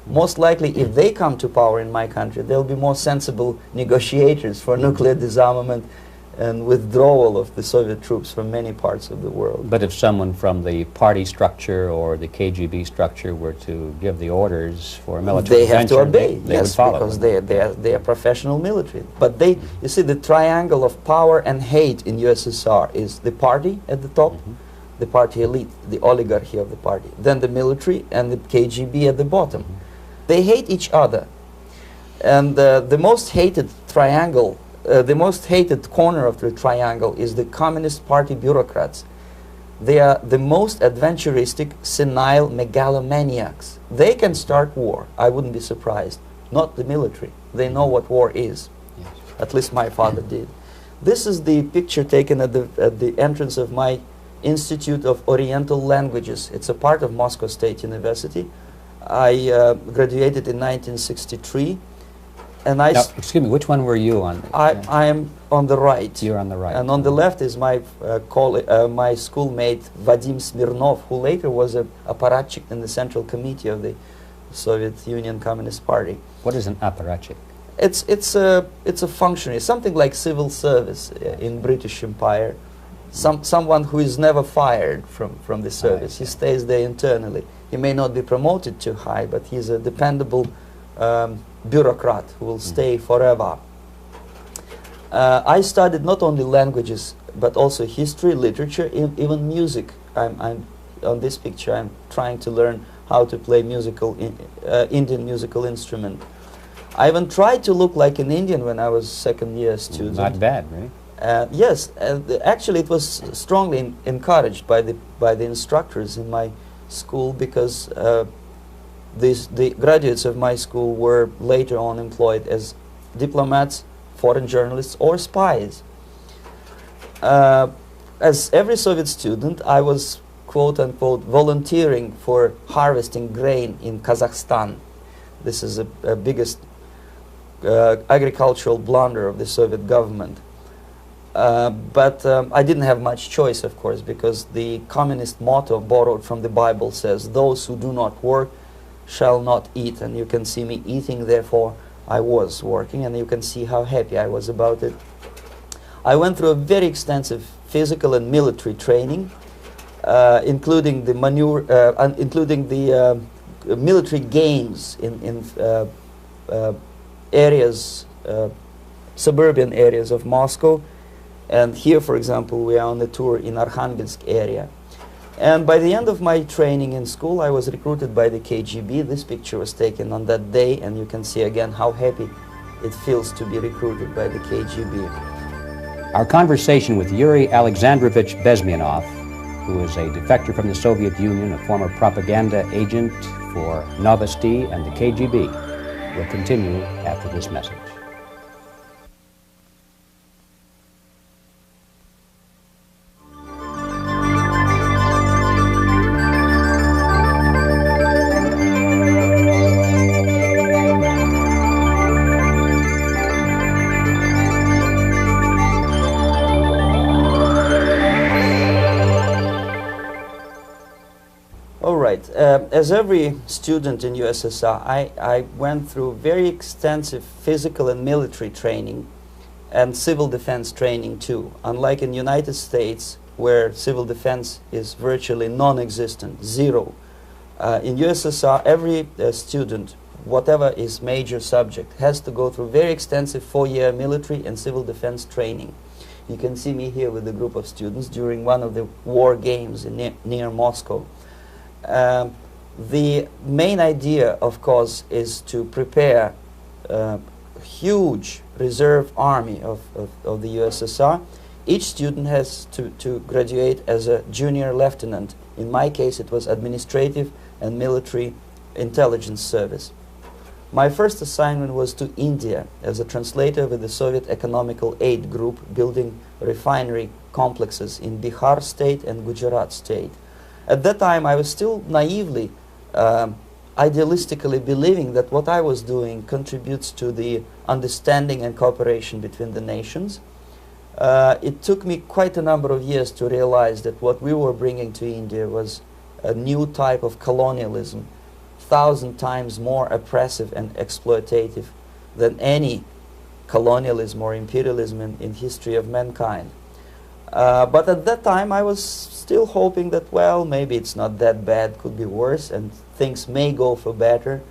Most likely, if they come to power in my country, they'll be more sensible negotiators for nuclear disarmament and withdrawal of the Soviet troops from many parts of the world. But if someone from the party structure or the KGB structure were to give the orders for a military they have to obey, they yes, would follow. because they are professional military. But they, you see, the triangle of power and hate in USSR is the party at the top, the party elite, the oligarchy of the party, then the military and the KGB at the bottom. They hate each other. And the most hated triangle, the most hated corner of the triangle is the Communist Party bureaucrats. They are the most adventuristic, senile megalomaniacs. They can start war. I wouldn't be surprised. Not the military. They know what war is. Yes. At least my father did. This is the picture taken at the entrance of my Institute of Oriental Languages. It's a part of Moscow State University. I graduated in 1963. And now, excuse me, which one were you on? I am on the right. You're on the right. And on the left is my my schoolmate Vadim Smirnov, who later was a apparatchik in the Central Committee of the Soviet Union Communist Party. What is an apparatchik? It's a functionary, something like civil service in British Empire. Someone who is never fired from the service. He stays there internally. He may not be promoted too high, but he's a dependable bureaucrat who will stay forever. I studied not only languages, but also history, literature, even music. I'm on this picture. I'm trying to learn how to play Indian musical instrument. I even tried to look like an Indian when I was second-year student. Not bad, right? Yes, actually, it was strongly encouraged by the instructors in my school, because the graduates of my school were later on employed as diplomats, foreign journalists, or spies. As every Soviet student, I was, quote-unquote, volunteering for harvesting grain in Kazakhstan. This is a biggest agricultural blunder of the Soviet government. But I didn't have much choice, of course, because the communist motto borrowed from the Bible says, "Those who do not work shall not eat." And you can see me eating, therefore I was working, and you can see how happy I was about it. I went through a very extensive physical and military training, including the military games in areas, suburban areas of Moscow. And here, for example, we are on a tour in Arkhangelsk area. And by the end of my training in school, I was recruited by the KGB. This picture was taken on that day, and you can see again how happy it feels to be recruited by the KGB. Our conversation with Yuri Alexandrovich Bezmenov, who is a defector from the Soviet Union, a former propaganda agent for Novosti and the KGB, will continue after this message. As every student in USSR, I went through very extensive physical and military training and civil defense training too. Unlike in the United States, where civil defense is virtually non-existent, zero. In USSR, every student, whatever his major subject, has to go through very extensive 4-year military and civil defense training. You can see me here with a group of students during one of the war games near Moscow. The main idea, of course, is to prepare a huge reserve army of the USSR. Each student has to graduate as a junior lieutenant. In my case, it was administrative and military intelligence service. My first assignment was to India as a translator with the Soviet Economical Aid Group, building refinery complexes in Bihar state and Gujarat state. At that time, I was still naively, idealistically believing that what I was doing contributes to the understanding and cooperation between the nations. It took me quite a number of years to realize that what we were bringing to India was a new type of colonialism, 1,000 times more oppressive and exploitative than any colonialism or imperialism in history of mankind. But at that time I was still hoping that, well, maybe it's not that bad, could be worse, and things may go for better.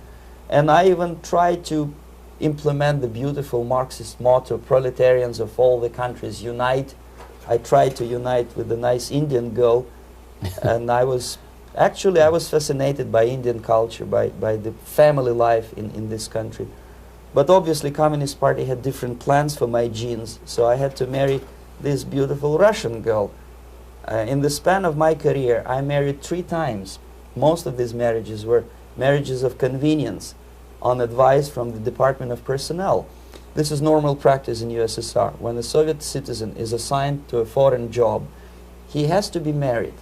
And I even tried to implement the beautiful Marxist motto, proletarians of all the countries unite. I tried to unite with a nice Indian girl, and I was fascinated by Indian culture, by the family life in this country. But obviously Communist Party had different plans for my genes, so I had to marry this beautiful Russian girl. In the span of my career, I married 3 times. Most of these marriages were marriages of convenience, on advice from the Department of Personnel. This is normal practice in USSR. When a Soviet citizen is assigned to a foreign job, he has to be married,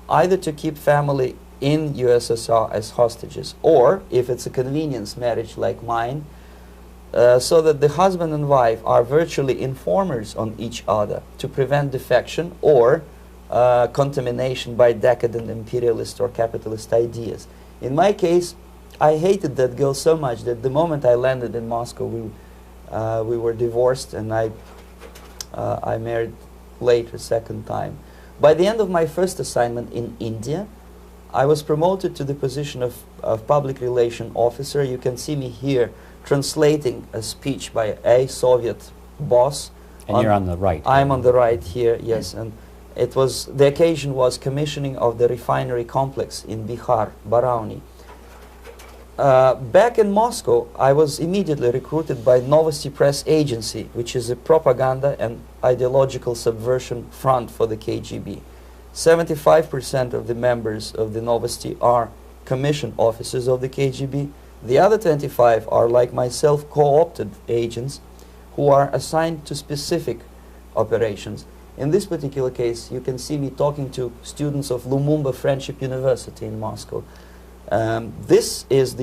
either to keep family in USSR as hostages, or, if it's a convenience marriage like mine, so that the husband and wife are virtually informers on each other to prevent defection or contamination by decadent imperialist or capitalist ideas. In my case, I hated that girl so much that the moment I landed in Moscow, we were divorced, and I married later, second time. By the end of my first assignment in India, I was promoted to the position of public relation officer. You can see me here translating a speech by a Soviet boss. And you're on the right. I'm on the right here, yes. And the occasion was commissioning of the refinery complex in Bihar, Barauni. Back in Moscow, I was immediately recruited by Novosti Press Agency, which is a propaganda and ideological subversion front for the KGB. 75% of the members of the Novosti are commissioned officers of the KGB. The other 25 are, like myself, co-opted agents who are assigned to specific operations. In this particular case, you can see me talking to students of Lumumba Friendship University in Moscow. This is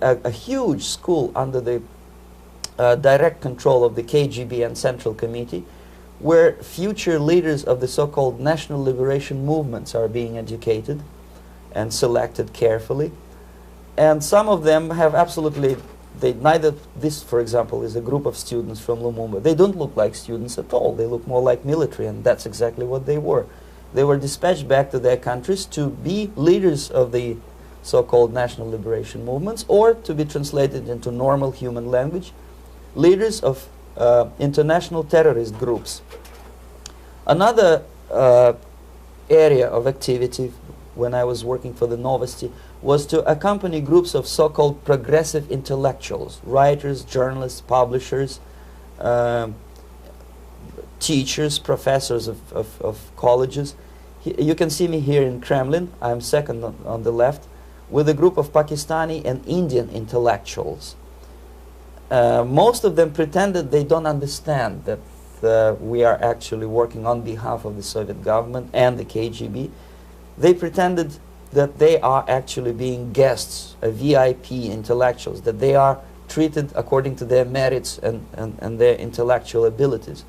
a huge school under the direct control of the KGB and Central Committee, where future leaders of the so-called national liberation movements are being educated and selected carefully. And some of them have absolutely, this, for example, is a group of students from Lumumba. They don't look like students at all. They look more like military, and that's exactly what they were. They were dispatched back to their countries to be leaders of the so-called national liberation movements, or to be translated into normal human language, leaders of international terrorist groups. Another area of activity when I was working for the Novosti was to accompany groups of so-called progressive intellectuals, writers, journalists, publishers, teachers, professors of colleges. You can see me here in Kremlin. I'm second on the left, with a group of Pakistani and Indian intellectuals. Most of them pretended they don't understand that we are actually working on behalf of the Soviet government and the KGB. They pretended that they are actually being guests, VIP intellectuals, that they are treated according to their merits and their intellectual abilities.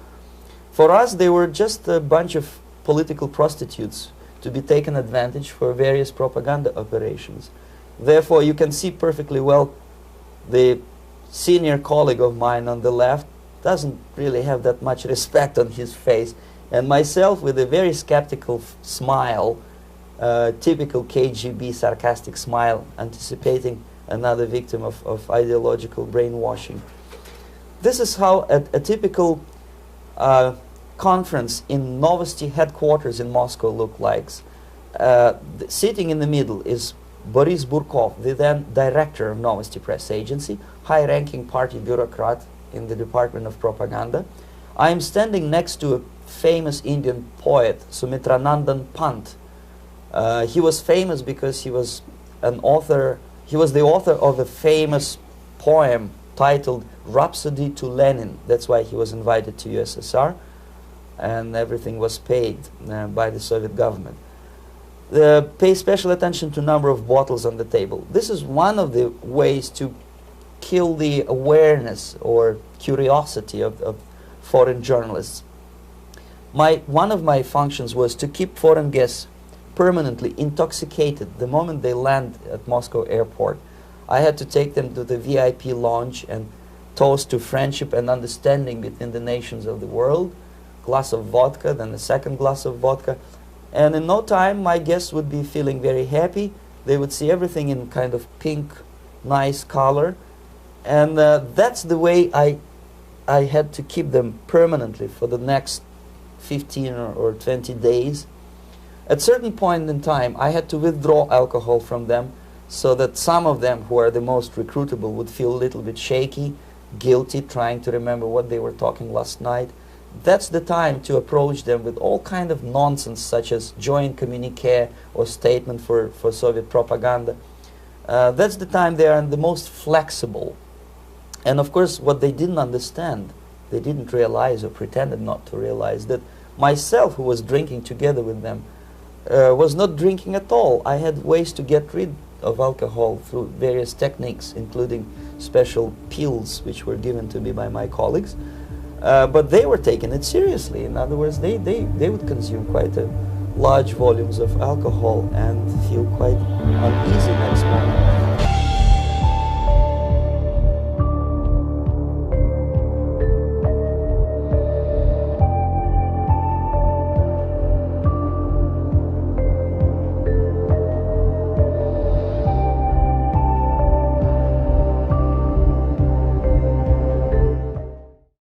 For us, they were just a bunch of political prostitutes to be taken advantage for various propaganda operations. Therefore, you can see perfectly well the senior colleague of mine on the left doesn't really have that much respect on his face, and myself with a very skeptical smile, typical KGB sarcastic smile, anticipating another victim of ideological brainwashing. This is how a typical conference in Novosti headquarters in Moscow looked like. Sitting in the middle is Boris Burkov, the then director of Novosti Press Agency, high-ranking party bureaucrat in the Department of Propaganda. I am standing next to a famous Indian poet, Sumitranandan Pant. He was famous because he was an author. He was the author of a famous poem titled Rhapsody to Lenin. That's why he was invited to USSR, and everything was paid by the Soviet government. Pay special attention to number of bottles on the table. This is one of the ways to kill the awareness or curiosity of foreign journalists. One of my functions was to keep foreign guests permanently intoxicated the moment they land at Moscow airport. I had to take them to the VIP lounge and toast to friendship and understanding between the nations of the world. Glass of vodka, then a second glass of vodka. And in no time, my guests would be feeling very happy. They would see everything in kind of pink, nice color. And that's the way I had to keep them permanently for the next 15 or 20 days. At certain point in time, I had to withdraw alcohol from them so that some of them who are the most recruitable would feel a little bit shaky, guilty, trying to remember what they were talking last night. That's the time to approach them with all kind of nonsense, such as joint communique or statement for Soviet propaganda. That's the time they are the most flexible. And of course, what they didn't understand, they didn't realize or pretended not to realize, that myself, who was drinking together with them, was not drinking at all. I had ways to get rid of alcohol through various techniques, including special pills which were given to me by my colleagues. But they were taking it seriously. In other words, they would consume quite large volumes of alcohol and feel quite uneasy next morning.